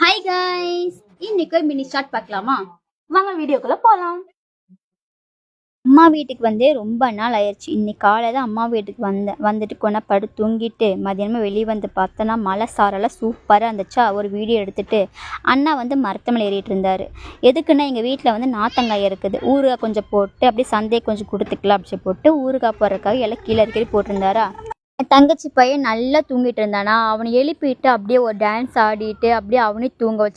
Hi guys, இன்னைக்கு ஒரு mini short பார்க்கலாமா? வாங்க வீடியோக்குள்ள போகலாம். அம்மா வீட்டுக்கு வந்து ரொம்ப நாள் ஆயிடுச்சு. இன்னைக்கு காலையில் அம்மா வீட்டுக்கு வந்துட்டு கொண்டா படுத்து தூங்கிட்டு மதியானமாக வெளியே வந்து பார்த்தோன்னா மழை சாரெல்லாம் சூப்பராக இருந்துச்சா. ஒரு வீடியோ எடுத்துட்டு அண்ணா வந்து மரத்து மேலே ஏறிட்டு இருந்தார். எதுக்குன்னா எங்கள் வீட்டில் வந்து நாத்தங்காய் இருக்குது, ஊறுகாய் கொஞ்சம் போட்டு அப்படியே சந்தையை கொஞ்சம் கொடுத்துக்கலாம் அப்படின்னு போட்டு ஊறுகாய் போடுறதுக்காக எல்லாம் கீழே இருக்கிறி போட்டிருந்தாரா. என் தங்கச்சி பையன் நல்லா தூங்கிட்டு இருந்தானா, அவனை எழுப்பிட்டு அப்படியே ஒரு டான்ஸ் ஆடிட்டு அப்படியே அவனையும் தூங்க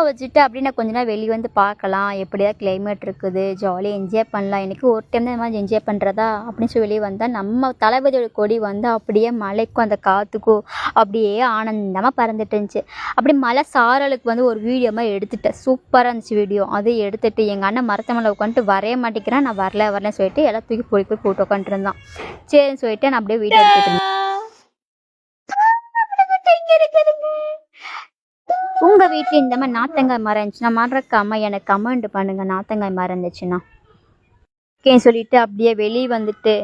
வச்சுட்டு அப்படியே நான் கொஞ்ச நேரம் வெளியே வந்து பார்க்கலாம், எப்படியா கிளைமேட் இருக்குது, ஜாலியாக என்ஜாய் பண்ணலாம், எனக்கு ஒரு டைம் தான் இந்த மாதிரி என்ஜாய் பண்ணுறதா அப்படின்னு சொல்லி வெளியே வந்தால் நம்ம தளபதியோட கொடி வந்து அப்படியே மலைக்கும் அந்த காற்றுக்கும் அப்படியே ஆனந்தமாக பறந்துட்டு இருந்துச்சு. அப்படி மலை சாரலுக்கு வந்து ஒரு வீடியோ மாதிரி எடுத்துட்டேன், சூப்பராக இருந்துச்சு வீடியோ. அதை எடுத்துட்டு எங்கள் அண்ணன் மரத்த மேலே உட்காந்துட்டு வரைய மாட்டேங்கிறேன், நான் வரலன்னு சொல்லிட்டு எல்லாம் தூக்கி போய் போட்டு உட்காந்துட்டு இருந்தான். சரின்னு சொல்லிட்டு நான் அப்படியே வீடியோ எடுத்துட்டு இருந்தேன். உங்க வீட்டில் இந்த மாதிரி நாத்தங்காய் மரம் இருந்துச்சுன்னா மறக்காம எனக்கு கமெண்ட் பண்ணுங்க, நாத்தங்காய் மரம் இருந்துச்சுன்னா ஓகேன்னு சொல்லிட்டு அப்படியே வெளியே வந்துட்டு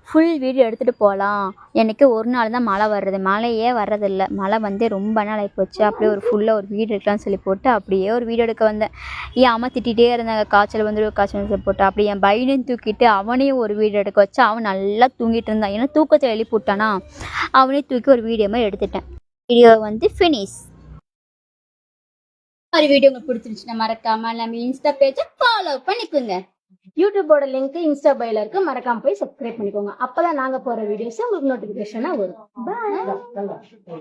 ஃபுல் வீடியோ எடுத்துகிட்டு போகலாம். எனக்கு ஒரு நாள் தான் மழை வர்றது, மழையே வர்றதில்லை, மழை வந்து ரொம்ப நாள் ஆகிப்போச்சு. அப்படியே ஃபுல்லாக ஒரு வீடியோ எடுக்கலாம்னு சொல்லி போட்டு அப்படியே ஒரு வீடியோ எடுக்க வந்தேன். என் அம்மா திட்டிகிட்டே இருந்தாங்க, காய்ச்சல் சொல்லி போட்டு அப்படி என் பையனையும் தூக்கிட்டு அவனையும் ஒரு வீடியோ எடுக்க வச்சு அவன் நல்லா தூங்கிட்டு இருந்தான். ஏன்னா தூக்கத்தில் எழுப்பி விட்டானா, அவனையும் தூக்கி ஒரு வீடியோ மாதிரி எடுத்துட்டேன். வீடியோ வந்து ஃபினிஷ். ஒரு வீடியோ உங்களுக்கு பிடிச்சிருச்சுன்னா மறக்காம நம்ம இன்ஸ்டா பேஜை ஃபாலோ பண்ணிக்கோங்க. யூடியூபோட லிங்க் இன்ஸ்டா பைல இருக்கு, மறக்காம போய் சப்ஸ்கிரைப் பண்ணிக்கோங்க. அப்பதான் நாங்க போற வீடியோஸ் உங்களுக்கு நோட்டிபிகேஷனா வரும். பாய்.